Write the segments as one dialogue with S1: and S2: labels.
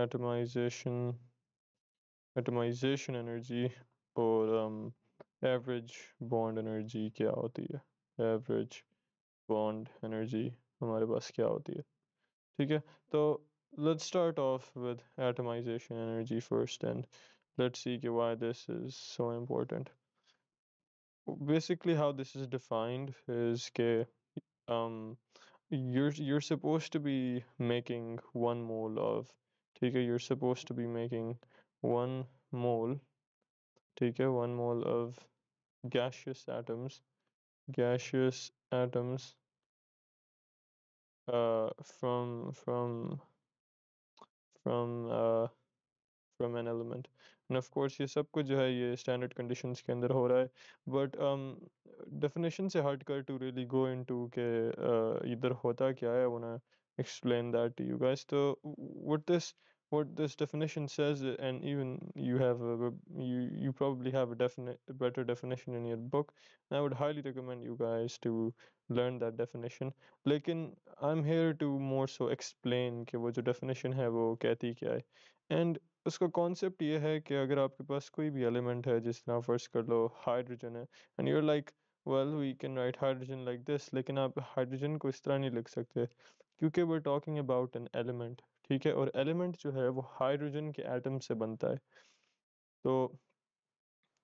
S1: Atomisation atomisation energy और average bond energy क्या होती है। एवरेज बॉन्ड एनर्जी हमारे पास क्या होती है। ठीक है, तो let's start off with atomization energy first, and let's see why this is so important. Basically, how this is defined is um you're supposed to be making 1 mole of, ठीक है, you're supposed to be making 1 mole, ठीक है, 1 mole of gaseous atoms, gaseous atoms from from from an element. And of course ये सब कुछ जो है ये standard conditions के अंदर हो रहा है, but definition से हटकर to really go into के इधर होता क्या है, I wanna explain that to you guys. So what this definition says, and even you have you probably have a better definition in your book, and I would highly recommend you guys to learn that definition. लेकिन I'm here to more so explain कि वो जो definition है वो कहती क्या है। And उसका कॉन्सेप्ट ये है कि अगर आपके पास कोई भी एलिमेंट है, जिस तरह फर्स्ट कर लो हाइड्रोजन है, and you're like well we can write hydrogen like this, लेकिन आप हाइड्रोजन को इस तरह नहीं लिख सकते क्योंकि we are talking about an element. ठीक है, और एलिमेंट जो है वो हाइड्रोजन के एटम से बनता है, तो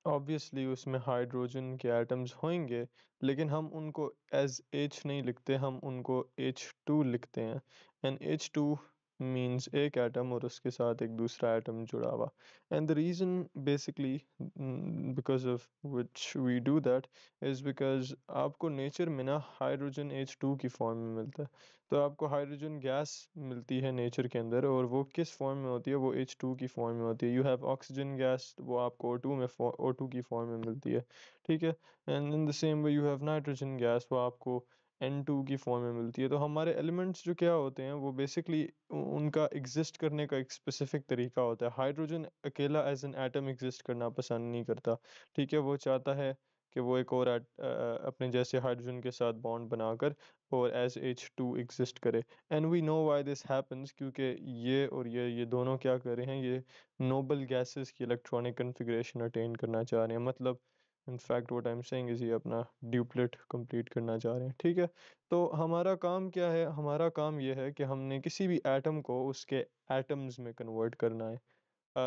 S1: ऑब्वियसली उसमें हाइड्रोजन के एटम्स होंगे, लेकिन हम उनको एज एच नहीं लिखते, हम उनको H2 लिखते हैं। एंड H2 मीन्स एक एटम और उसके साथ एक दूसरा एटम जुड़ा हुआ। And the reason basically because of which we do that is because आपको नेचर में ना हाइड्रोजन H2 की फॉर्म में मिलता है। तो आपको हाइड्रोजन गैस मिलती है नेचर के अंदर, और वो किस फॉर्म में होती है, वो H2 की फॉर्म में होती है। यू हैव ऑक्सीजन गैस, वो आपको O2 की फॉर्म में मिलती है। ठीक है, and in the same way you have nitrogen gas, वो आपको N2 की फॉर्म में मिलती है। तो हमारे एलिमेंट्स जो क्या होते हैं वो बेसिकली उनका एग्जिस्ट करने का एक स्पेसिफिक तरीका होता है। हाइड्रोजन अकेला एज एन एटम एग्जिस्ट करना पसंद नहीं करता। ठीक है, वो चाहता है कि वो एक और अपने जैसे हाइड्रोजन के साथ बॉन्ड बनाकर और एज H2 एग्जिस्ट करे। And we know why this happens, क्योंकि ये और ये दोनों क्या कर रहे हैं, ये नोबल गैसेस की इलेक्ट्रॉनिक कन्फिग्रेशन अटेन करना चाह रहे हैं। मतलब in fact what I am saying is ये अपना ड्यूप्लेट कंप्लीट करना चाह रहे हैं। ठीक है, तो हमारा काम क्या है, हमारा काम ये है कि हमने किसी भी एटम को उसके एटम्स में कन्वर्ट करना है,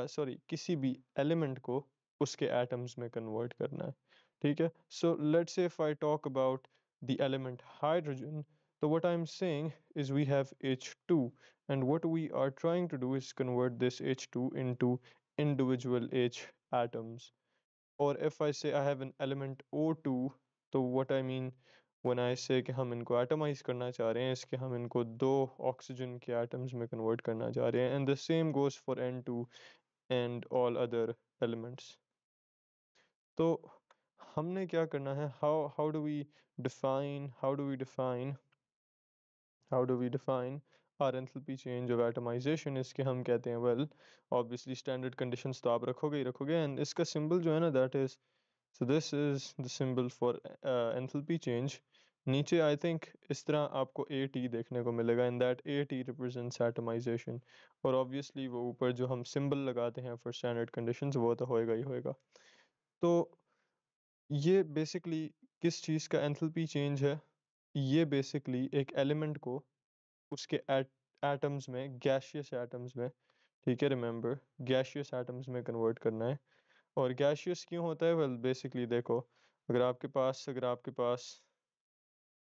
S1: सॉरी किसी भी एलिमेंट को उसके एटम्स में कन्वर्ट करना है। ठीक है, so let's say if I talk about the element hydrogen, so what I'm saying is we have H2, and what we are trying to do is convert this H2 into individual H atoms. Or if I say I have an element O2, तो what I mean when I say कि हम इनको atomise करना चाह रहे हैं, इसके हम इनको दो ऑक्सीजन के एटम्स में कन्वर्ट करना चाह रहे हैं, and the same goes for N2 and all other elements. तो हमने क्या करना है, how do we define how do we define our enthalpy change of atomization, इसके हम कहते हैं well obviously standard conditions तो आप रखोगे ही रखोगे, and इसका symbol जो है ना that is, so this is the symbol for enthalpy change। नीचे आई थिंक इस तरह आपको AT देखने को मिलेगा, in that AT represents atomisation, और ऑब्वियसली वो ऊपर जो हम सिंबल लगाते हैं फॉर स्टैंडर्ड कंडीशंस वो तो होएगा ही होएगा। तो ये बेसिकली किस चीज़ का एंथैल्पी चेंज है, ये बेसिकली एक एलिमेंट को उसके एटम्स में, गैशियस एटम्स में, ठीक है, रिमेंबर गैशियस एटम्स में कन्वर्ट करना है। और गैशियस क्यों होता है, वेल बेसिकली देखो, अगर आपके पास अगर आपके पास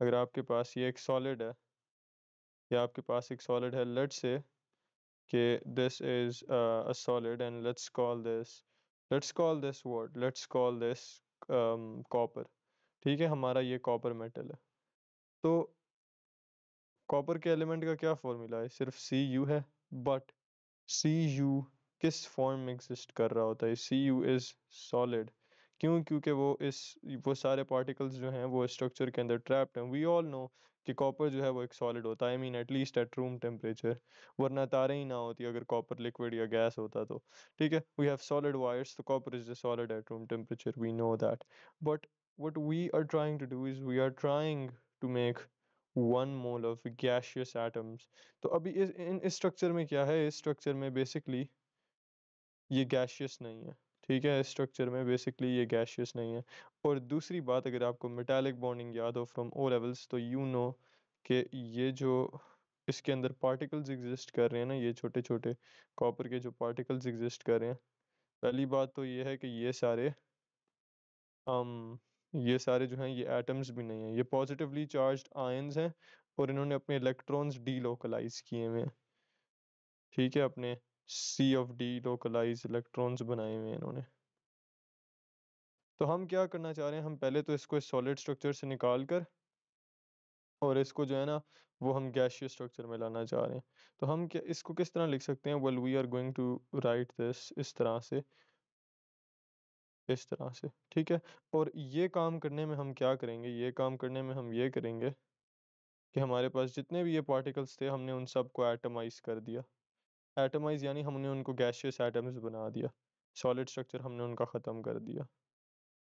S1: अगर आपके पास ये एक सॉलिड है, या आपके पास एक सॉलिड है, लेट्स से कि this is a solid, and let's call this what, let's call this copper. ठीक है, हमारा ये कॉपर मेटल है। तो कॉपर के एलिमेंट का क्या फॉर्मूला है, सिर्फ Cu है, बट Cu किस फॉर्म में एग्जिस्ट कर रहा होता है, Cu इज सॉलिड। क्यों, क्योंकि वो सारे पार्टिकल्स जो हैं वो स्ट्रक्चर के अंदर ट्रैप्ड हैं। वी ऑल नो कि कॉपर जो है वो एक सॉलिड होता है, I mean at least at room temperature, वरना तारे ही ना होती अगर कॉपर लिक्विड या गैस होता तो। ठीक है, वी हैव सॉलिड वायर्स, तो copper is a solid at room temperature, we know that, but what we are trying to do is we are trying to make 1 mole of gaseous atoms. तो अभी इस structure में क्या है, इस structure में basically ये गैशियस नहीं है। ठीक है, इस स्ट्रक्चर में बेसिकली ये गैशियस नहीं है। और दूसरी बात, अगर आपको मेटालिक बॉन्डिंग याद हो फ्रॉम ओ लेवल्स, तो यू नो कि ये जो इसके अंदर पार्टिकल्स एग्जिस्ट कर रहे हैं ना, ये छोटे छोटे कॉपर के जो पार्टिकल्स एग्जिस्ट कर रहे हैं, पहली बात तो ये है कि um, ये सारे जो हैं ये एटम्स भी नहीं हैं, ये पॉजिटिवली चार्ज्ड आयंस हैं, और इन्होंने अपने इलेक्ट्रॉन्स डीलोकलाइज किए हुए हैं। ठीक है, अपने सी ऑफ डी लोकलाइज इलेक्ट्रॉन्स बनाए हुए हैं इन्होंने। तो हम क्या करना चाह रहे हैं, हम पहले तो इसको सॉलिड स्ट्रक्चर से निकाल कर और इसको जो है ना वो हम गैशियस स्ट्रक्चर में लाना चाह रहे हैं। तो हम क्या इसको किस तरह लिख सकते हैं, well we are going to write this इस तरह से, इस तरह से। ठीक है, और ये काम करने में हम क्या करेंगे, ये काम करने में हम ये करेंगे कि हमारे पास जितने भी ये पार्टिकल्स थे हमने उन सबको एटमाइज कर दिया। एटमाइज यानी हमने उनको गैशियस एटम्स बना दिया, सॉलिड स्ट्रक्चर हमने उनका ख़त्म कर दिया।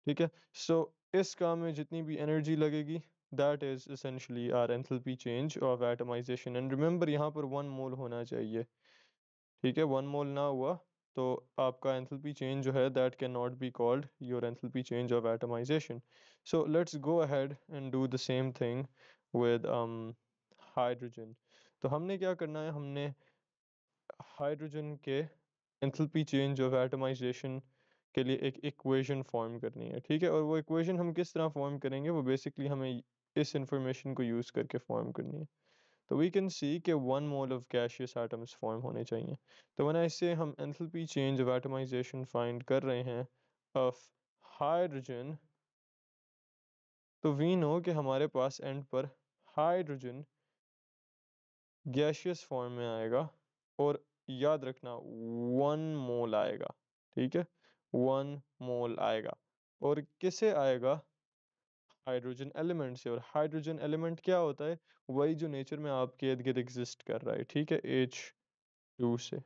S1: ठीक है, सो इस काम में जितनी भी एनर्जी लगेगी that is essentially our enthalpy change of atomisation. And remember यहाँ पर 1 मोल होना चाहिए। ठीक है, 1 मोल ना हुआ तो आपका एंथैल्पी चेंज जो है that can not be called your enthalpy change of atomisation. So let's go ahead and do the same thing with hydrogen. तो हमने क्या करना है, हमने हाइड्रोजन के एंथैल्पी चेंज ऑफ एटमाइजेशन के लिए एक इक्वेशन फॉर्म करनी है। ठीक है, और वो इक्वेशन हम किस तरह फॉर्म करेंगे, वो बेसिकली हमें इस इंफॉर्मेशन को यूज़ करके फॉर्म करनी है। तो वी कैन सी कि 1 mole of gaseous atoms form होने चाहिए। तो वना इससे हम enthalpy change of atomisation find कर रहे हैं ऑफ हाइड्रोजन, तो वी नो कि हमारे पास एंड पर हाइड्रोजन गैशियस फॉर्म में आएगा, और याद रखना 1 मोल आएगा। ठीक है, 1 मोल आएगा, और किससे आएगा, हाइड्रोजन एलिमेंट से। और हाइड्रोजन एलिमेंट क्या होता है, वही जो नेचर में आपके इर्द गिर्द एग्जिस्ट कर रहा है। ठीक है, H2 से,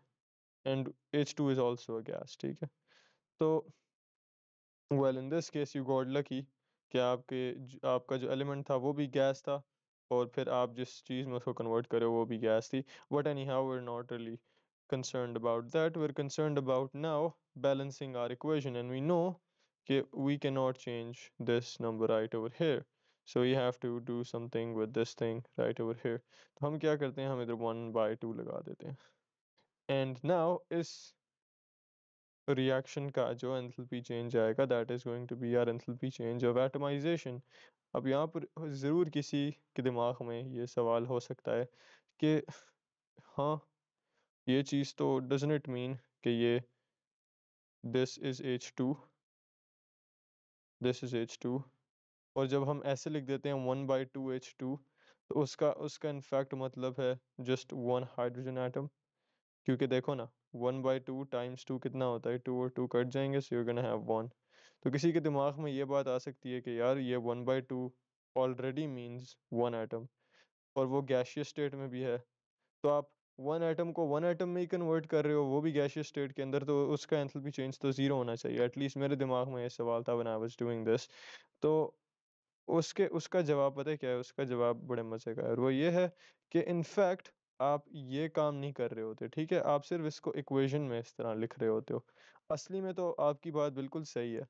S1: and H2 is also a gas. ठीक है, तो well in this case you got lucky कि आपका जो एलिमेंट था वो भी गैस था, और फिर आप जिस चीज़ में उसको कन्वर्ट करे वो भी गैस थी। But any how we're not really concerned about that, we're concerned about now balancing our equation, and we know कि we cannot change this number right over here, so we have to do something with this thing right over here। तो हम क्या करते हैं, हम इधर 1/2 लगा देते हैं, एंड नाउ इस रिएक्शन का जो एंथैल्पी चेंज आएगा that is going to be our enthalpy change of atomisation. अब यहाँ पर ज़रूर किसी के दिमाग में ये सवाल हो सकता है कि हाँ, ये चीज़ तो डजंट इट मीन कि ये this is H2, this is H2, और जब हम ऐसे लिख देते हैं 1/2 H2, तो उसका उसका इनफैक्ट मतलब है जस्ट 1 हाइड्रोजन एटम। क्योंकि देखो ना, 1/2 टाइम्स 2 कितना होता है, 2 और 2 कट जाएंगे, सो यू गोना हैव 1। तो किसी के दिमाग में ये बात आ सकती है कि यार ये 1/2 ऑलरेडी मीन्स 1 एटम, और वो गैशियस स्टेट में भी है। तो आप 1 एटम को 1 एटम में ही कन्वर्ट कर रहे हो, वो भी गैशियस स्टेट के अंदर, तो उसका एंथैल्पी चेंज तो ज़ीरो होना चाहिए। एटलीस्ट मेरे दिमाग में ये सवाल था when I was doing this. तो उसके उसका जवाब पता है क्या है, उसका जवाब बड़े मज़े का है, और वो ये है कि इनफैक्ट आप ये काम नहीं कर रहे होते। ठीक है, आप सिर्फ इसको इक्वेशन में इस तरह लिख रहे होते हो। असली में तो आपकी बात बिल्कुल सही है,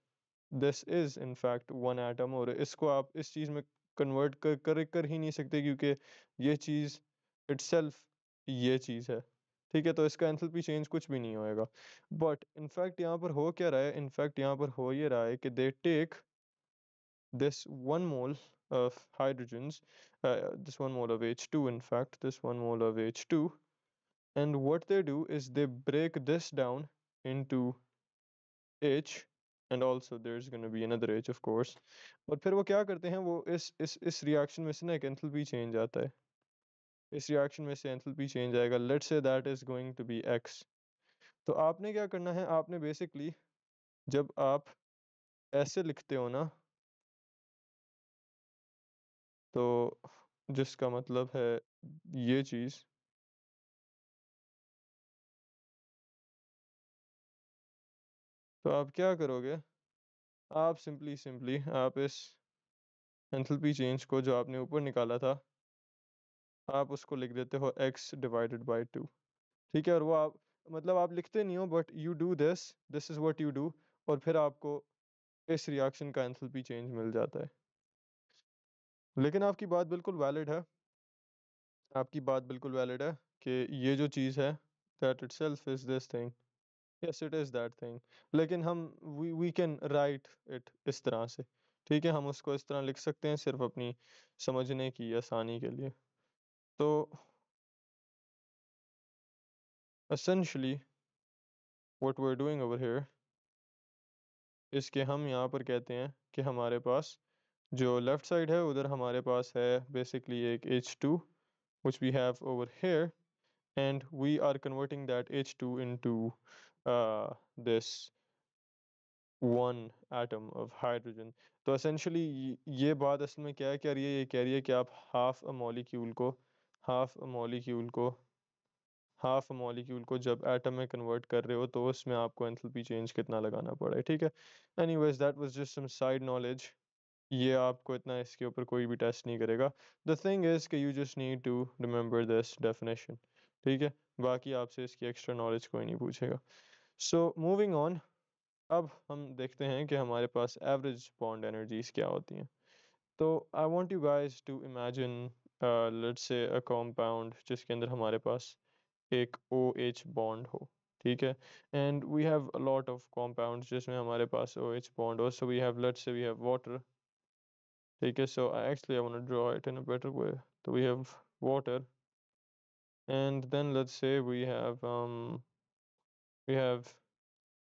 S1: दिस इज़ इनफैक्ट 1 एटम, और इसको आप इस चीज़ में कन्वर्ट कर ही नहीं सकते, क्योंकि ये चीज़ इटसेल्फ ये चीज़ है। ठीक है, तो इसका एंथैल्पी चेंज कुछ भी नहीं होएगा। बट इनफैक्ट यहाँ पर हो क्या रहा है, इनफैक्ट यहाँ पर हो ये रहा है कि they take this 1 mole of hydrogens, this 1 mole of H2, in fact, this 1 mole of H2, and what they do is they break this down into H, and also there's going to be another H, of course। और फिर वो क्या करते हैं, वो इस reaction में से ना एक एंथैल्पी चेंज आता है, इस रिएक्शन में से एंथैल्पी चेंज आएगा, let's say that is going to be X। तो आपने क्या करना है, आपने बेसिकली जब आप ऐसे लिखते हो ना, तो जिसका मतलब है ये चीज़, तो आप क्या करोगे, आप सिंपली सिंपली आप इस एंथैल्पी चेंज को जो आपने ऊपर निकाला था आप उसको लिख देते हो x/2, ठीक है। और वो आप मतलब आप लिखते नहीं हो, but you do this is what you do, और फिर आपको इस रिएक्शन का एंथैल्पी चेंज मिल जाता है। लेकिन आपकी बात बिल्कुल वैलिड है, आपकी बात बिल्कुल वैलिड है कि ये जो चीज़ है, that itself is this thing, yes it is that thing. लेकिन हम वी कैन राइट इट इस तरह से, ठीक है, हम उसको इस तरह लिख सकते हैं सिर्फ अपनी समझने की आसानी के लिए। तो essentially what we're doing over here इसके हम यहाँ पर कहते हैं कि हमारे पास जो लेफ्ट साइड है उधर हमारे पास है बेसिकली एक H2 which we have over here, and we are converting that H2 into this one atom of hydrogen. तो essentially ये बात असल में क्या कह रही है, ये कह रही है कि आप हाफ अ मॉलिक्यूल को जब एटम में कन्वर्ट कर रहे हो तो उसमें आपको एंथैल्पी चेंज कितना लगाना पड़ा है, ठीक है। Anyways that was just some side knowledge, ये आपको इतना इसके ऊपर कोई भी टेस्ट नहीं करेगा। द थिंग इज़ कि you just need to remember this definition, ठीक है। बाकी आपसे इसकी एक्स्ट्रा नॉलेज कोई नहीं पूछेगा। सो मूविंग ऑन, अब हम देखते हैं कि हमारे पास एवरेज बॉन्ड एनर्जीज क्या होती हैं। तो I want you guys to imagine let's say a compound जिसके अंदर हमारे पास एक OH बॉन्ड हो, ठीक है। And we have a lot of compounds जिसमें हमारे पास OH बॉन्ड हो, so we have let's say we have water, ठीक है। So actually I want to draw it in a better way. तो we have water, and then let's say we have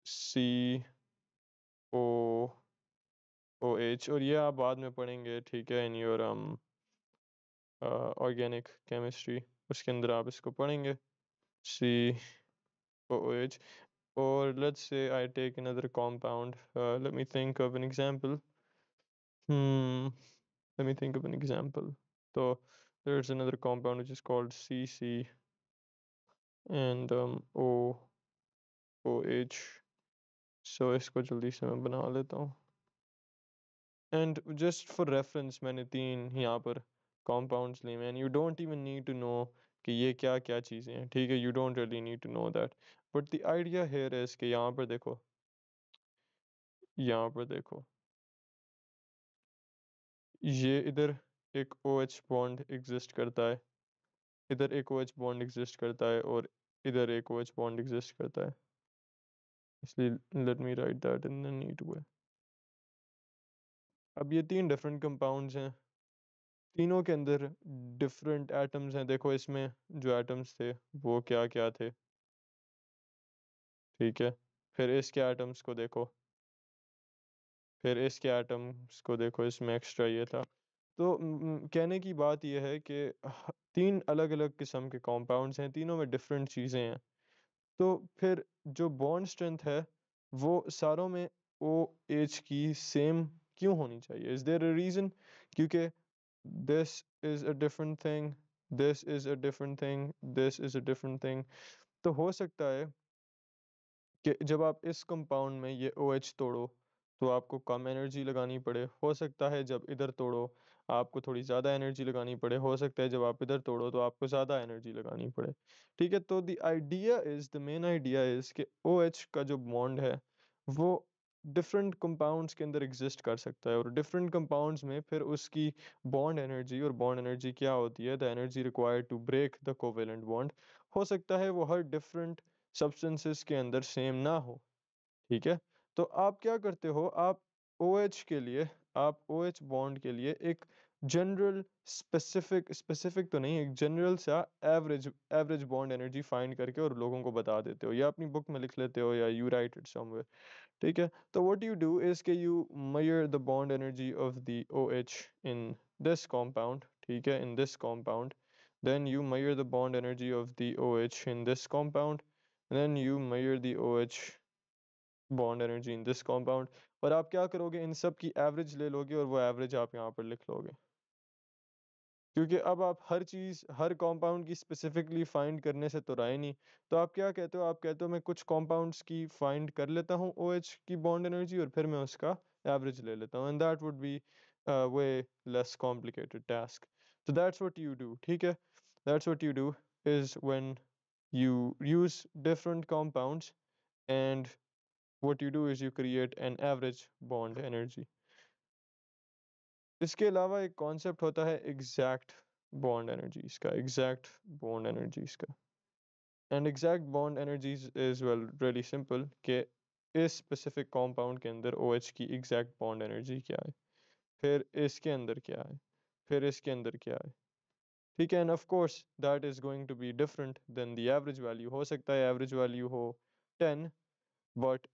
S1: COOH, और ये आप बाद में पढ़ेंगे, ठीक है, इन योर ऑर्गेनिक केमिस्ट्री, उसके अंदर आप इसको पढ़ेंगे COOH। Or let's say I take another compound. Let me think of an example. Hmm. Let me think of an example. So there's another compound which is called CC and OOH. So इसको जल्दी से मैं बना लेता हूँ। And just for reference मैंने 3 यहाँ पर compounds लिए हैं, and you don't even need to know कि ये क्या क्या चीज़ें हैं, ठीक है। You don't really need to know that. But the idea here is कि यहाँ पर देखो, ये इधर एक OH बॉन्ड एग्जिस्ट करता है, इधर एक OH बॉन्ड एग्जिस्ट करता है, और इधर एक OH बॉन्ड एग्जिस्ट करता है। इसलिए let me write that in the neat way. अब ये 3 डिफरेंट कंपाउंड्स हैं, तीनों के अंदर डिफरेंट एटम्स हैं। देखो इसमें जो एटम्स थे वो क्या क्या थे, ठीक है। फिर इसके एटम्स को देखो, इसमें एक्स्ट्रा ये था। तो कहने की बात यह है कि 3 अलग अलग किस्म के कंपाउंड्स हैं, तीनों में डिफरेंट चीज़ें हैं। तो फिर जो बॉन्ड स्ट्रेंथ है वो सारों में ओ एच की सेम क्यों होनी चाहिए? Is there a reason? क्योंकि this is a different thing, this is a different thing, this is a different thing. तो हो सकता है कि जब आप इस कंपाउंड में ये OH तोड़ो तो आपको कम एनर्जी लगानी पड़े, हो सकता है जब इधर तोड़ो आपको थोड़ी ज़्यादा एनर्जी लगानी पड़े, हो सकता है जब आप इधर तोड़ो तो आपको ज़्यादा एनर्जी लगानी पड़े, ठीक है। तो द मेन आइडिया इज़ कि OH का जो बॉन्ड है वो डिफरेंट कंपाउंड्स के अंदर एग्जिस्ट कर सकता है, और डिफरेंट कंपाउंड्स में फिर उसकी बॉन्ड एनर्जी क्या होती है, the energy required to break the covalent bond, हो सकता है वो हर डिफरेंट सब्सटेंसेस के अंदर सेम ना हो, ठीक है। तो आप क्या करते हो, OH के लिए आप OH बॉन्ड के लिए एक जनरल स्पेसिफिक तो नहीं, एक जनरल सा एवरेज बॉन्ड एनर्जी फाइंड करके और लोगों को बता देते हो, या अपनी बुक में लिख लेते हो, या यू राइट इट समवेयर, ठीक है। तो व्हाट यू डू इज के you measure the bond energy of the OH in this compound, ठीक है, in this compound, then you measure the bond energy of the OH in this compound, then you measure the OH bond energy in this compound, और आप क्या करोगे, इन सब की average ले लोगे और वो एवरेज आप यहाँ पर लिख लोगे। क्योंकि अब आप हर चीज़ हर कंपाउंड की स्पेसिफिकली फाइंड करने से तो रहा ही नहीं, तो आप क्या कहते हो, आप कहते हो मैं कुछ कंपाउंड्स की फाइंड कर लेता हूँ OH की बॉन्ड एनर्जी, और फिर मैं उसका एवरेज ले लेता हूँ, and that would be way less complicated task. तो दैट्स व्हाट यू डू, ठीक है। That's what you do is when you use different compounds, and what you do is you create an average bond energy. इसके अलावा एक concept होता है exact bond energies का, exact bond energies का। And exact bond energies is well really simple कि इस specific compound के अंदर OH की एग्जैक्ट बॉन्ड एनर्जी क्या है, फिर इसके अंदर क्या है, फिर इसके अंदर क्या है। ठीक है, and of course that is going to be different than the average value. हो सकता है एवरेज वैल्यू हो 10, बट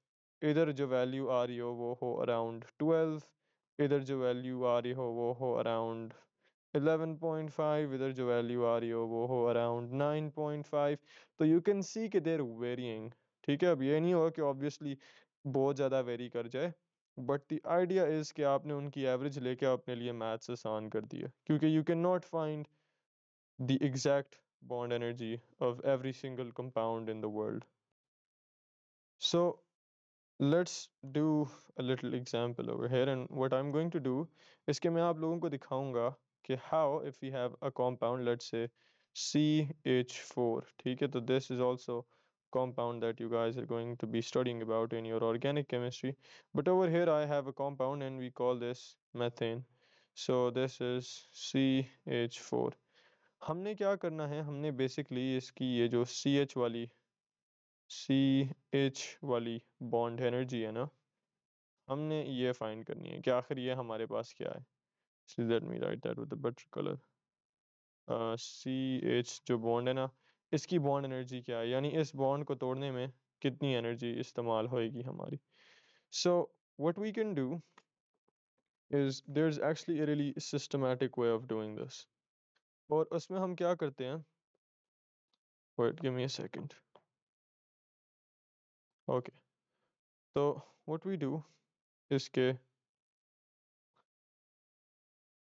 S1: इधर जो वैल्यू आ रही हो वो हो अराउंड 12, इधर जो वैल्यू आ रही हो वो हो अराउंड 11.5, इधर जो वैल्यू आ रही हो वो हो अराउंड 9.5। तो यू कैन सी कि देर वेरियंग। ठीक है, अब ये नहीं होगा कि ऑब्वियसली बहुत ज़्यादा वेरी कर जाए, बट द आइडिया इज़ कि आपने उनकी एवरेज लेके अपने लिए मैथ्स आसान कर दिया, क्योंकि you can not find the exact bond energy of every single compound in the world. So let's do a little example over here, and what I'm going to do is कि मैं आप लोगों को दिखाऊंगा कि how if we have a compound, let's say CH4। ठीक है, तो this is also compound that you guys are going to be studying about in your organic chemistry, but over here I have a compound and we call this methane। So this is CH4। हमने क्या करना है, हमने basically इसकी ये जो CH वाली bond energy है ना, हमने ये फाइंड करनी है कि आखिर ये हमारे पास क्या है। So let me write that with a better color। CH जो बॉन्ड है ना, इसकी बॉन्ड एनर्जी क्या है, यानी इस बॉन्ड को तोड़ने में कितनी एनर्जी इस्तेमाल होएगी हमारी। So what we can do is there's actually a really systematic way of doing this। और उसमें हम क्या करते हैं, wait give me a second। Okay, तो what we do is के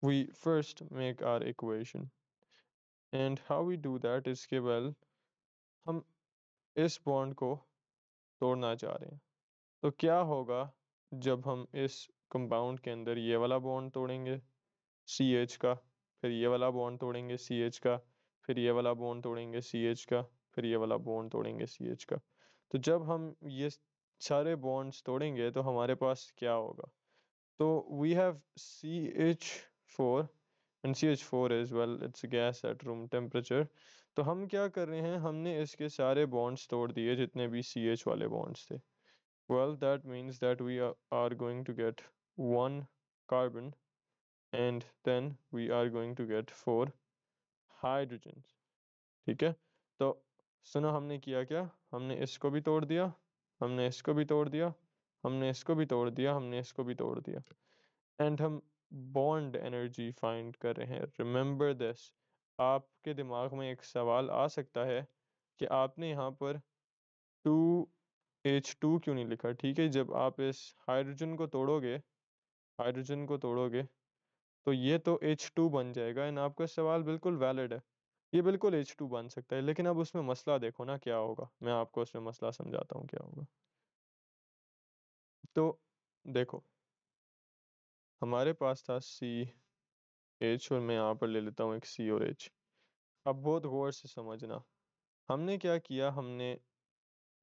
S1: we first make our equation, and how we do that is कि well हम इस बॉन्ड को तोड़ना चाह रहे हैं, तो क्या होगा जब हम इस कंपाउंड के अंदर ये वाला बॉन्ड तोड़ेंगे CH का, फिर ये वाला बॉन्ड तोड़ेंगे CH का, फिर ये वाला बॉन्ड तोड़ेंगे CH का, फिर ये वाला बॉन्ड तोड़ेंगे CH का। तो जब हम ये सारे बॉन्ड्स तोड़ेंगे तो हमारे पास क्या होगा, तो we have CH4, and CH4 is well it's a gas at room temperature। तो हम क्या कर रहे हैं, हमने इसके सारे बॉन्ड्स तोड़ दिए जितने भी CH वाले बॉन्ड्स थे। Well, that means that we are going to get one carbon, and then we are going to get 4 hydrogens। ठीक है, तो सुनो हमने किया क्या, हमने इसको भी तोड़ दिया, हमने इसको भी तोड़ दिया, हमने इसको भी तोड़ दिया, हमने इसको भी तोड़ दिया, एंड हम बॉन्ड एनर्जी फाइंड कर रहे हैं। रिमेंबर दिस, आपके दिमाग में एक सवाल आ सकता है कि आपने यहाँ पर 2H2 क्यों नहीं लिखा। ठीक है, जब आप इस हाइड्रोजन को तोड़ोगे, हाइड्रोजन को तोड़ोगे तो ये तो H2 बन जाएगा, एंड आपका सवाल बिल्कुल वैलिड है, ये बिल्कुल H2 बन सकता है, लेकिन अब उसमें मसला देखो ना क्या होगा। मैं आपको उसमें मसला समझाता हूँ क्या होगा। तो देखो हमारे पास था CH, और मैं यहाँ पर ले लेता हूँ एक C और H। अब बहुत गौर से समझना, हमने क्या किया, हमने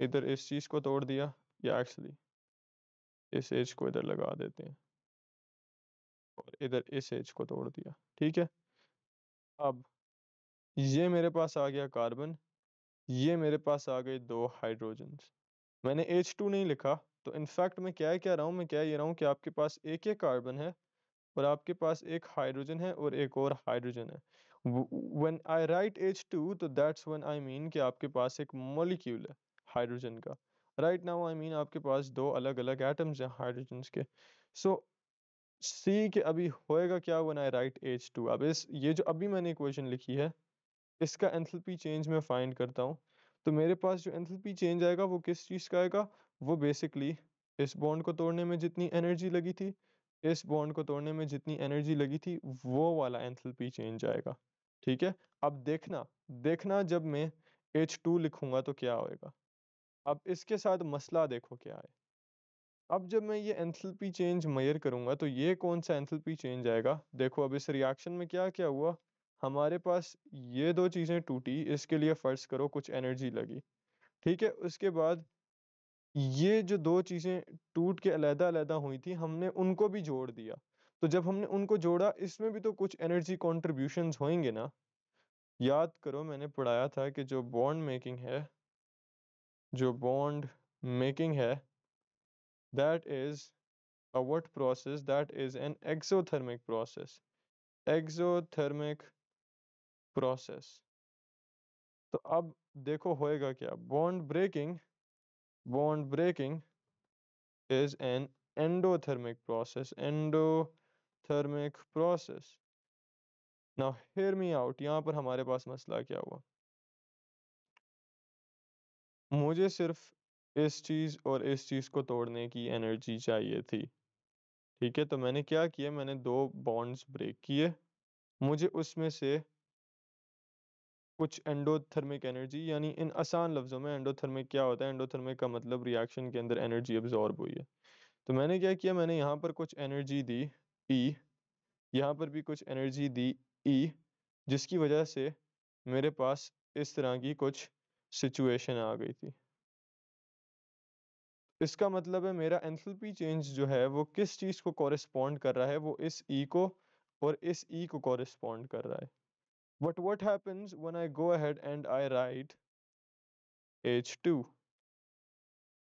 S1: इधर इस चीज़ को तोड़ दिया, या एक्चुअली इस H को इधर लगा देते हैं, और इधर इस H को तोड़ दिया। ठीक है, अब ये मेरे पास आ गया कार्बन, ये मेरे पास आ गए दो हाइड्रोजन्स। मैंने H2 नहीं लिखा, तो इनफैक्ट मैं क्या कह रहा हूँ, मैं क्या ये रहा हूँ कि आपके पास एक ही कार्बन है, और आपके पास एक हाइड्रोजन है और एक और हाइड्रोजन है। व्हेन आई राइट H2, तो दैट्स व्हेन आई मीन कि आपके पास एक मॉलिक्यूल है हाइड्रोजन का। राइट नाउ आई मीन आपके पास दो अलग अलग एटम्स हैं हाइड्रोजन के। सो सी के अभी होएगा क्या व्हेन आई राइट H2। अब इस ये जो अभी मैंने इक्वेशन लिखी है, इसका एंथैल्पी चेंज मैं फाइंड करता हूँ, तो मेरे पास जो एंथैल्पी चेंज आएगा वो किस चीज़ का आएगा, वो बेसिकली इस बॉन्ड को तोड़ने में जितनी एनर्जी लगी थी, इस बॉन्ड को तोड़ने में जितनी एनर्जी लगी थी, वो वाला एंथैल्पी चेंज आएगा। ठीक है, अब देखना देखना जब मैं H2 लिखूंगा तो क्या होएगा। अब इसके साथ मसला देखो क्या है, अब जब मैं ये एंथैल्पी चेंज मेजर करूंगा तो ये कौन सा एंथैल्पी चेंज आएगा। देखो अब इस रिएक्शन में क्या क्या हुआ, हमारे पास ये दो चीज़ें टूटी, इसके लिए फ़र्ज़ करो कुछ एनर्जी लगी, ठीक है? उसके बाद ये जो 2 चीज़ें टूट के अलग-अलग हुई थी, हमने उनको भी जोड़ दिया। तो जब हमने उनको जोड़ा, इसमें भी तो कुछ एनर्जी कंट्रीब्यूशंस होंगे ना? याद करो मैंने पढ़ाया था कि जो बॉन्ड मेकिंग है, that is a what process? That is an exothermic process. Exothermic process. तो अब देखो होएगा क्या? Bond breaking is an endothermic process. Endothermic process. Now hear me out. यहाँ पर हमारे पास मसला क्या हुआ? मुझे सिर्फ इस चीज़ और इस चीज़ को तोड़ने की एनर्जी चाहिए थी। ठीक है, तो मैंने क्या किया, मैंने दो बॉन्ड्स ब्रेक किए। मुझे उसमें से कुछ एंडोथर्मिक एनर्जी, यानी इन आसान लफ्ज़ों में एंडोथर्मिक क्या होता है? एंडोथर्मिक का मतलब रिएक्शन के अंदर एनर्जी अब्जॉर्ब हुई है। तो मैंने क्या किया, मैंने यहाँ पर कुछ एनर्जी दी ई, यहाँ पर भी कुछ एनर्जी दी ई, जिसकी वजह से मेरे पास इस तरह की कुछ सिचुएशन आ गई थी। इसका मतलब है मेरा एंथैल्पी चेंज जो है वो किस चीज़ को कॉरेस्पॉन्ड कर रहा है? वो इस ई को और इस ई को कॉरेस्पॉन्ड कर रहा है। But what happens when I go ahead and I right H2?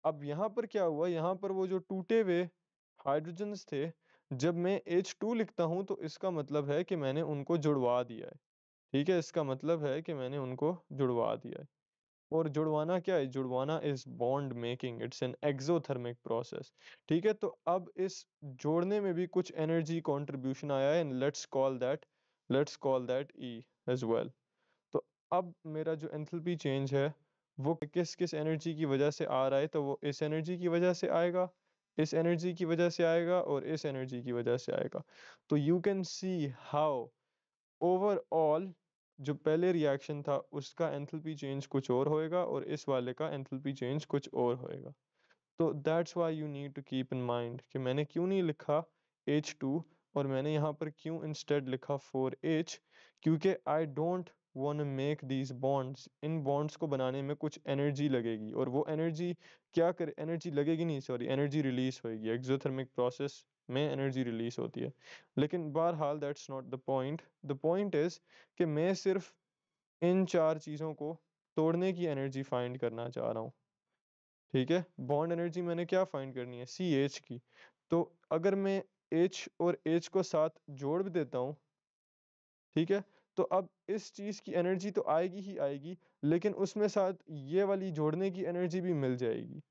S1: अब यहाँ पर क्या हुआ? यहाँ पर वो जो टूटे हुए हाइड्रोजन्स थे, जब मैं H2 लिखता हूँ तो इसका मतलब है कि मैंने उनको जुड़वा दिया है। ठीक है, इसका मतलब है कि मैंने उनको जुड़वा दिया है। और जुड़वाना क्या है? जुड़वाना is bond making, it's an exothermic process. ठीक है, तो अब इस जोड़ने में भी कुछ एनर्जी कंट्रीब्यूशन आया है, and let's call that E as well. तो अब मेरा जो एंथैल्पी चेंज है वो किस किस एनर्जी की वजह से आ रहा है? तो वो इस एनर्जी की वजह से आएगा, इस एनर्जी की वजह से आएगा और इस एनर्जी की वजह से आएगा। तो you can see how overall जो पहले रिएक्शन था उसका एंथैल्पी चेंज कुछ और होएगा और इस वाले का एंथैल्पी चेंज कुछ और होएगा। तो that's why you need to keep in mind कि मैंने क्यों नहीं लिखा H2 और मैंने यहाँ पर क्यों इंस्टेड लिखा 4H, क्योंकि I don't want to make these bonds. इन बॉन्ड्स को बनाने में कुछ एनर्जी लगेगी और वो एनर्जी क्या करे, एनर्जी लगेगी नहीं, सॉरी, एनर्जी रिलीज होएगी। एक्सोथर्मिक प्रोसेस में एनर्जी रिलीज होती है। लेकिन बहरहाल that's not the point. The point is कि मैं सिर्फ इन चार चीज़ों को तोड़ने की एनर्जी फाइंड करना चाह रहा हूँ। ठीक है, बॉन्ड एनर्जी मैंने क्या फाइंड करनी है? CH की। तो अगर मैं H और H को साथ जोड़ भी देता हूँ, ठीक है, तो अब इस चीज़ की एनर्जी तो आएगी ही आएगी, लेकिन उसमें साथ ये वाली जोड़ने की एनर्जी भी मिल जाएगी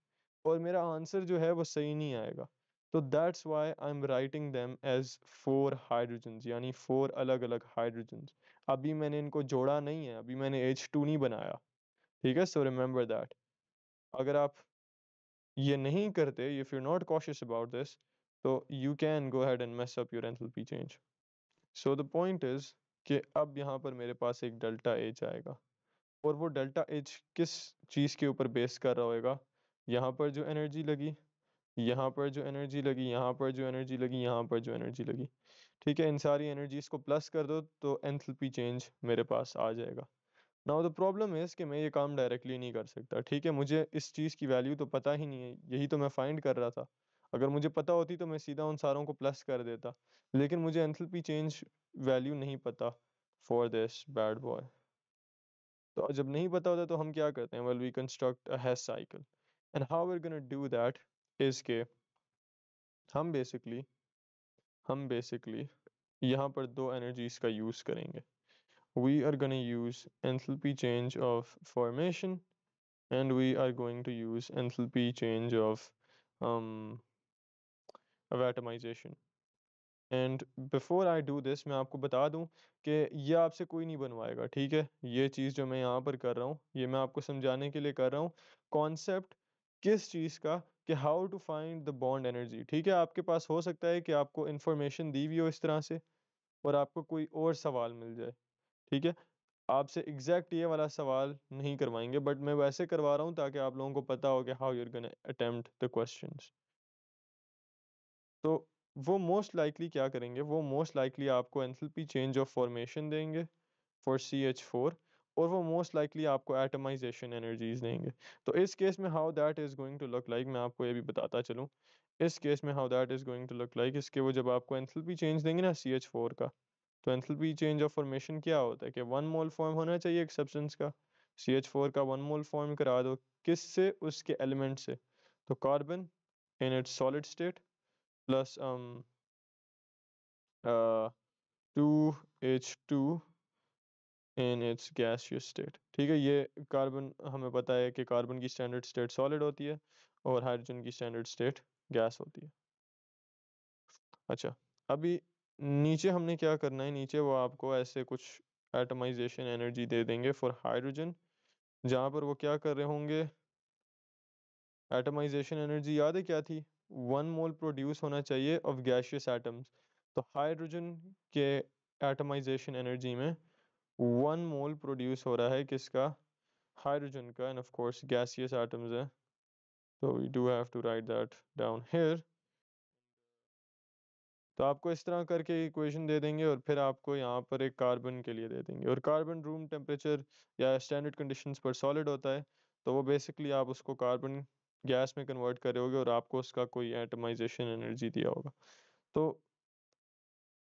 S1: और मेरा आंसर जो है वो सही नहीं आएगा। तो that's why I am writing them as 4 hydrogens, यानी 4 अलग-अलग हाइड्रोजन्स। अभी मैंने इनको जोड़ा नहीं है, अभी मैंने H2 नहीं बनाया। ठीक है, सो रिमेंबर दैट। अगर आप ये नहीं करते, if you are not cautious about this, तो you can go ahead and mess up your enthalpy change. So the point is कि अब यहाँ पर मेरे पास एक डेल्टा H आएगा और वो डेल्टा H किस चीज़ के ऊपर बेस कर रहा होएगा? यहाँ पर जो एनर्जी लगी, यहाँ पर जो एनर्जी लगी, यहाँ पर जो एनर्जी लगी, यहाँ पर जो एनर्जी लगी। ठीक है, इन सारी एनर्जीज को प्लस कर दो तो एंथैल्पी चेंज मेरे पास आ जाएगा। नाउ द प्रॉब्लम इज़ कि मैं ये काम डायरेक्टली नहीं कर सकता। ठीक है, मुझे इस चीज़ की वैल्यू तो पता ही नहीं है, यही तो मैं फाइंड कर रहा था। अगर मुझे पता होती तो मैं सीधा उन सारों को प्लस कर देता, लेकिन मुझे एंथैल्पी चेंज वैल्यू नहीं पता फॉर दिस बैड बॉय। तो जब नहीं पता होता तो हम क्या करते हैं? Well, we construct a Hess cycle, and how we are gonna do that is के हम बेसिकली हम बेसिकली यहाँ पर दो एनर्जीज का यूज़ करेंगे। We are going to use enthalpy change of formation, and we are going to use enthalpy change um, of atomization. And before I do this, मैं आपको बता दूं कि ये आपसे कोई नहीं बनवाएगा। ठीक है, ये चीज़ जो मैं यहाँ पर कर रहा हूँ ये मैं आपको समझाने के लिए कर रहा हूँ। कॉन्सेप्ट किस चीज़ का? कि how to find the bond energy. ठीक है, आपके पास हो सकता है कि आपको इन्फॉर्मेशन दी हुई हो इस तरह से और आपको कोई और सवाल मिल जाए। ठीक है, आपसे एग्जैक्ट ये वाला सवाल नहीं करवाएंगे, बट मैं वैसे करवा रहा हूँ ताकि आप लोगों को पता हो कि how you are gonna attempt the questions. तो वो मोस्ट लाइकली क्या करेंगे? वो मोस्ट लाइकली आपको एंथैल्पी चेंज ऑफ फॉर्मेशन देंगे फॉर CH4, और वो मोस्ट लाइकली आपको एटमाइजेशन एनर्जीज देंगे। तो इस केस में how that is going to look like, मैं आपको ये भी बताता चलूँ। इस केस में how that is going to look like, इसके वो जब आपको एंथैल्पी चेंज देंगे ना CH4 का, तो एंथैल्पी चेंज ऑफ फॉर्मेशन क्या होता है कि 1 मोल फॉर्म होना चाहिए एक सब्सटेंस का, CH4 का 1 मोल फॉर्म करा दो, किससे? उसके एलिमेंट से। तो carbon in its solid state plus 2H2 in its gaseous state. ठीक है, ये कार्बन हमें पता है कि कार्बन की स्टैंडर्ड स्टेट सॉलिड होती है और हाइड्रोजन की स्टैंडर्ड स्टेट गैस होती है। अच्छा, अभी नीचे हमने क्या करना है, नीचे वो आपको ऐसे कुछ एटमाइजेशन एनर्जी दे देंगे फॉर हाइड्रोजन, जहाँ पर वो क्या कर रहे होंगे, एटमाइजेशन एनर्जी याद है क्या थी? 1 मोल प्रोड्यूस होना चाहिए ऑफ गैशियस एटम्स। तो हाइड्रोजन के एटमाइजेशन एनर्जी में 1 मोल प्रोड्यूस हो रहा है किसका? हाइड्रोजन का, and of course gaseous atoms है, तो we do have to write that down here. तो आपको इस तरह करके इक्वेशन दे देंगे और फिर आपको यहाँ पर एक कार्बन के लिए दे देंगे, और कार्बन रूम टेम्परेचर या स्टैंडर्ड कंडीशंस पर सॉलिड होता है, तो वो बेसिकली आप उसको कार्बन गैस में कन्वर्ट करे होगे और आपको उसका कोई एटमाइजेशन एनर्जी दिया होगा। तो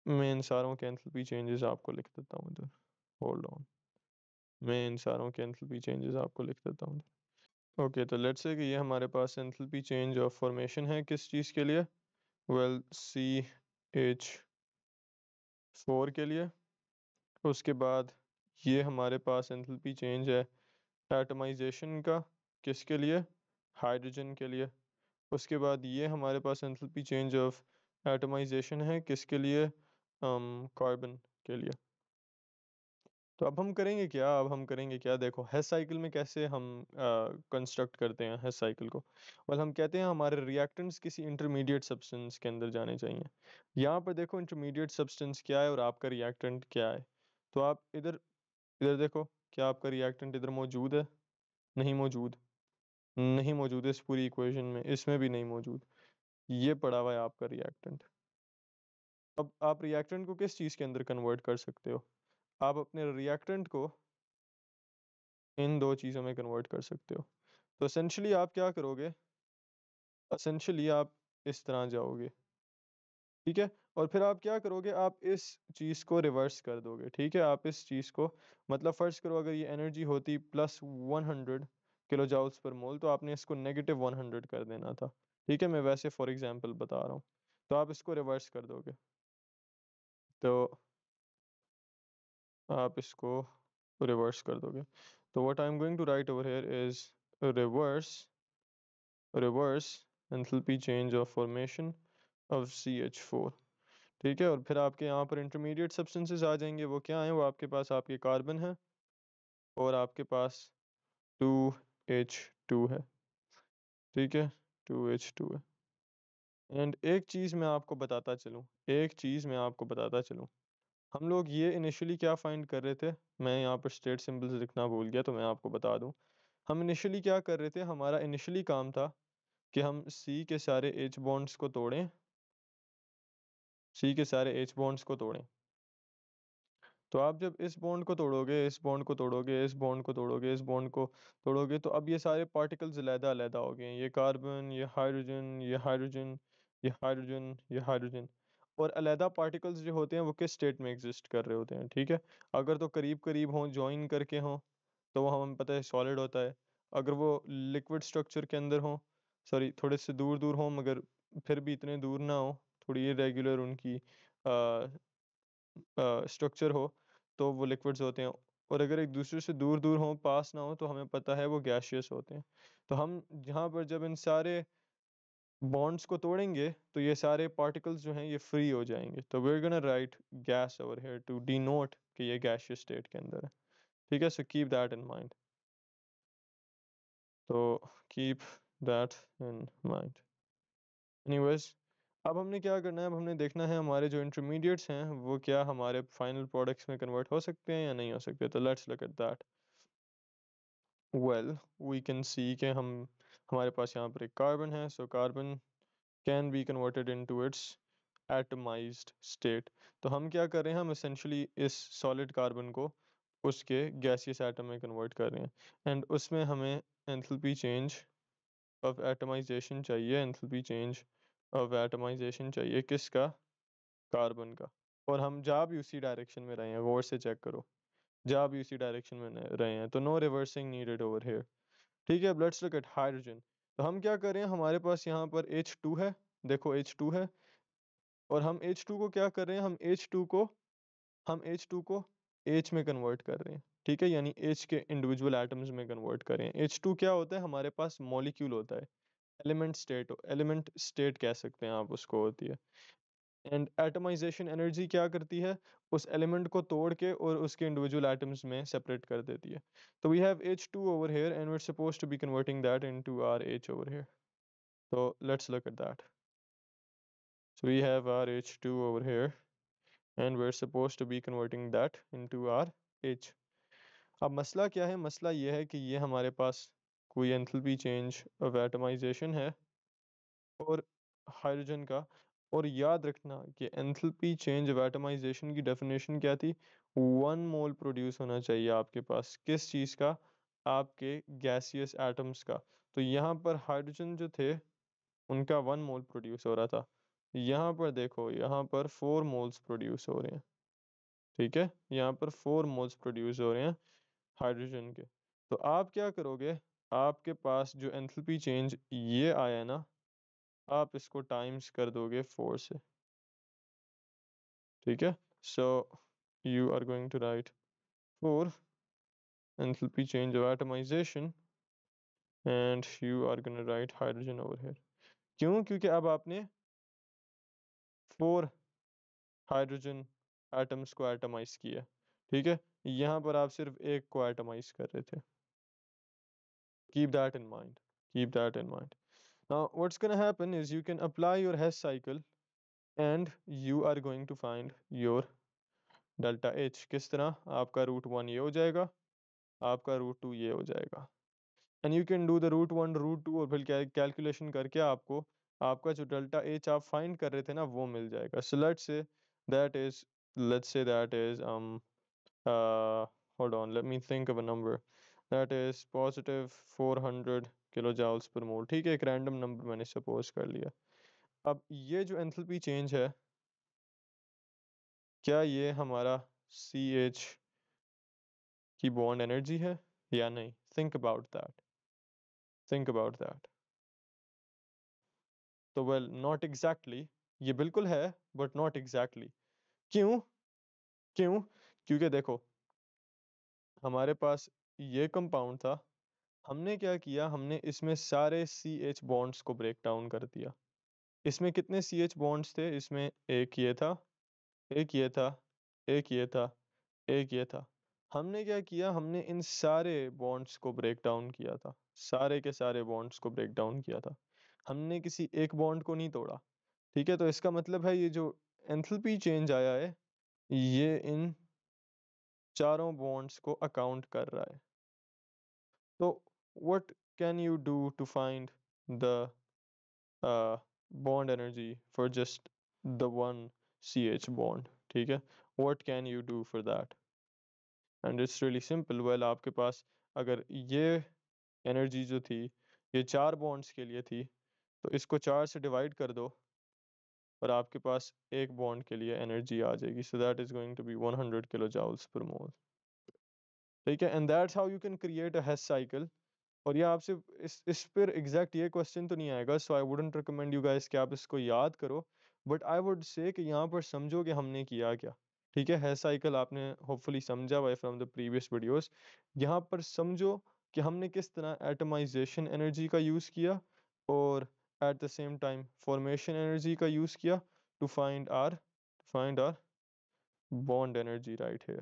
S1: मैं इन सारों के एंथैल्पी चेंजेस आपको लिख देता हूँ इधर, होल्ड ऑन, मैं इन सारों के एंथैल्पी चेंजेस आपको लिख देता हूँ। ओके, तो लेट्स से कि ये हमारे पास एंथैल्पी चेंज ऑफ फॉर्मेशन है किस चीज़ के लिए? वेल, CH4 के लिए। उसके बाद ये हमारे पास एंथैल्पी चेंज है एटमाइजेशन का, किसके लिए? हाइड्रोजन के लिए। उसके बाद ये हमारे पास एंथैल्पी चेंज ऑफ एटमाइजेशन है किसके लिए? कार्बन के लिए। तो अब हम करेंगे क्या, देखो हेस साइकिल में कैसे हम कंस्ट्रक्ट करते हैं हेस साइकिल को। वेल, हम कहते हैं हमारे रिएक्टेंट्स किसी इंटरमीडिएट सब्सटेंस के अंदर जाने चाहिए। यहाँ पर देखो इंटरमीडिएट सब्सटेंस क्या है और आपका रिएक्टेंट क्या है। तो आप इधर इधर देखो, क्या आपका रिएक्टेंट इधर मौजूद है? नहीं मौजूद, नहीं मौजूद है इस पूरी इक्वेशन में, इसमें भी नहीं मौजूद। ये पड़ा हुआ है आपका रिएक्टेंट। अब आप रिएक्टेंट को किस चीज़ के अंदर कन्वर्ट कर सकते हो? आप अपने रिएक्टेंट को इन दो चीज़ों में कन्वर्ट कर सकते हो। तो एसेंशली आप क्या करोगे? एसेंशली आप इस तरह जाओगे, ठीक है, और फिर आप क्या करोगे, आप इस चीज़ को रिवर्स कर दोगे। ठीक है, आप इस चीज़ को, मतलब फ़र्ज़ करो अगर ये एनर्जी होती +100 kJ/मोल, तो आपने इसको -100 कर देना था। ठीक है, मैं वैसे फॉर एग्जांपल बता रहा हूँ। तो आप इसको रिवर्स कर दोगे, तो आप इसको रिवर्स कर दोगे। तो what I am going to write over here is reverse reverse enthalpy change of formation of CH4। ठीक है, और फिर आपके यहाँ पर इंटरमीडिएट सब्सटेंसेस आ जाएंगे। वो क्या हैं? वो आपके पास आपके कार्बन है और आपके पास 2H2 है। ठीक है, 2H2 है। एंड एक चीज़ मैं आपको बताता चलूँ, हम लोग ये इनिशियली क्या फाइंड कर रहे थे, मैं यहाँ पर स्टेट सिंबल्स लिखना भूल गया, तो मैं आपको बता दूँ। हम इनिशियली क्या कर रहे थे, हमारा इनिशियली काम था कि हम C के सारे H बॉन्ड्स को तोड़ें, C के सारे H बॉन्ड्स को तोड़ें। तो आप जब इस बॉन्ड को तोड़ोगे, इस बॉन्ड को तोड़ोगे, इस बॉन्ड को तोड़ोगे, इस बॉन्ड को तोड़ोगे, तो अब ये सारे पार्टिकल्स अलग-अलग हो गए हैं। ये कार्बन, ये हाइड्रोजन, ये हाइड्रोजन, ये हाइड्रोजन, ये हाइड्रोजन। और अलहदा पार्टिकल्स जो होते हैं वो किस स्टेट में एग्जिस्ट कर रहे होते हैं? ठीक है, अगर तो करीब-करीब हों, जॉइन करके हों, तो वो हमें पता है सॉलिड होता है। अगर वो लिक्विड स्ट्रक्चर के अंदर हों, सॉरी थोड़े से दूर-दूर हों, मगर फिर भी इतने दूर ना हो, थोड़ी इरेगुलर उनकी स्ट्रक्चर हो, तो वो लिक्विड्स होते हैं। और अगर एक दूसरे से दूर दूर हों, पास ना हो, तो हमें पता है वो गैशियस होते हैं। तो हम यहाँ पर जब इन सारे बॉन्ड्स को तोड़ेंगे, तो ये सारे पार्टिकल्स जो हैं ये फ्री हो जाएंगे। तो we are gonna write gas over here to denote कि ये गैशियस स्टेट के अंदर है। ठीक है, so keep that in mind. तो keep that in mind. Anyways, अब हमने क्या करना है, अब हमने देखना है हमारे जो इंटरमीडिएट्स हैं वो क्या हमारे फाइनल प्रोडक्ट्स में कन्वर्ट हो सकते हैं या नहीं हो सकते। तो let's look at that. Well, we can see कि हमारे पास यहाँ पर एक कार्बन है, so carbon can be converted into its atomized state. तो हम क्या कर रहे हैं, हम एसेंशली इस सॉलिड कार्बन को उसके गैसियस एटम में कन्वर्ट कर रहे हैं एंड उसमें हमें एंथैल्पी चेंज ऑफ एटमाइजेशन चाहिए, एंथैल्पी चेंज ऑफ एटमाइजेशन चाहिए किसका, कार्बन का। और हम जा भी उसी डायरेक्शन में रहे हैं, गौर से चेक करो, जा भी उसी डायरेक्शन में रहे हैं, तो no reversing needed over here. ठीक है, लेट्स लुक एट हाइड्रोजन। तो हम क्या कर रहे हैं, हमारे पास यहाँ पर H2 है, देखो H2 है, और हम H2 को क्या कर रहे हैं, हम H2 को H में कन्वर्ट कर रहे हैं। ठीक है, यानी H के इंडिविजुअल एटम्स में कन्वर्ट कर रहे हैं। H2 क्या होता है, हमारे पास मॉलिक्यूल होता है, एलिमेंट स्टेट कह सकते हैं आप उसको, होती है। एंड एटमाइजेशन एनर्जी क्या करती है, उस एलिमेंट को तोड़ के और उसके इंडिविजुअल एटम्स में सेपरेट कर देती है। तो we have H2 over here and we're supposed to be converting that into our H over here. So let's look at that. So we have our H2 over here and we're supposed to be converting that into our H. अब मसला क्या है, मसला ये है कि ये हमारे पास कोई एंथैल्पी चेंज ऑफ एटमाइजेशन है और हाइड्रोजन का। और याद रखना कि एंथैल्पी चेंज ऑफ एटमाइजेशन की डेफिनेशन क्या थी, 1 मोल प्रोड्यूस होना चाहिए आपके पास, किस चीज़ का, आपके गैसियस एटम्स का। तो यहाँ पर हाइड्रोजन जो थे उनका 1 मोल प्रोड्यूस हो रहा था, यहाँ पर देखो यहाँ पर 4 मोल्स प्रोड्यूस हो रहे हैं। ठीक है, यहाँ पर 4 मोल्स प्रोड्यूस हो रहे हैं हाइड्रोजन के। तो आप क्या करोगे, आपके पास जो एंथैल्पी चेंज ये आया है ना, आप इसको टाइम्स कर दोगे 4 से। ठीक है, so you are going to write 4 enthalpy change of atomization and you are going to write hydrogen over here। क्यों, क्योंकि अब आपने 4 हाइड्रोजन एटम्स को एटमाइज किया। ठीक है, यहाँ पर आप सिर्फ एक को एटमाइज कर रहे थे। Keep that in mind, keep that in mind. Now what's going to happen is you can apply your Hess cycle and you are going to find your delta H। किस तरह, आपका रूट 1 ये हो जाएगा, आपका रूट 2 ये हो जाएगा, and you can do the route 1 route 2 और फिर कैलकुलेशन करके आपको आपका जो डेल्टा H आप फाइंड कर रहे थे ना वो मिल जाएगा। So let's say that is hold on, let me think of a number that is positive 400 kilojoules per mole. ठीक है, एक रैंडम नंबर मैंने सपोज कर लिया। अब ये जो एंथैल्पी चेंज है, क्या ये हमारा CH की बॉन्ड एनर्जी है या नहीं, think about that, think about that. तो वेल नॉट एग्जैक्टली, ये बिल्कुल है बट नॉट एग्जैक्टली। क्यों, क्यों, क्योंकि देखो हमारे पास ये कंपाउंड था, हमने क्या किया, हमने इसमें सारे CH बॉन्ड्स को ब्रेक डाउन कर दिया। इसमें कितने CH बॉन्ड्स थे, इसमें एक ये था, एक ये था, एक ये था, एक ये था। हमने क्या किया, हमने इन सारे बॉन्ड्स को ब्रेक डाउन किया था, सारे के सारे बॉन्ड्स को ब्रेक डाउन किया था, हमने किसी एक बॉन्ड को नहीं तोड़ा। ठीक है, तो इसका मतलब है ये जो एंथैल्पी चेंज आया है ये इन चारों बॉन्ड्स को अकाउंट कर रहा है। तो what can you do to find the bond energy for just the one CH bond. ठीक है, what can you do for that, and it's really simple. Well आपके पास अगर ये एनर्जी जो थी ये 4 बॉन्ड्स के लिए थी, तो इसको 4 से डिवाइड कर दो और आपके पास एक बॉन्ड के लिए एनर्जी आ जाएगी। So that is going to be 100 kilojoules per mole. ठीक है, and that's how you can create a Hess cycle. और ये आपसे इस पर एग्जैक्ट ये क्वेश्चन तो नहीं आएगा, so I wouldn't recommend you guys कि आप इसको याद करो, बट आई वुड से कि यहाँ पर समझो कि हमने किया क्या। ठीक है, हेस साइकिल आपने होपफुली समझा हुआ फ्रॉम द प्रीवियस वीडियोस। यहाँ पर समझो कि हमने किस तरह एटमाइजेशन एनर्जी का यूज़ किया और at the same time formation energy का यूज़ किया to find our bond energy right है।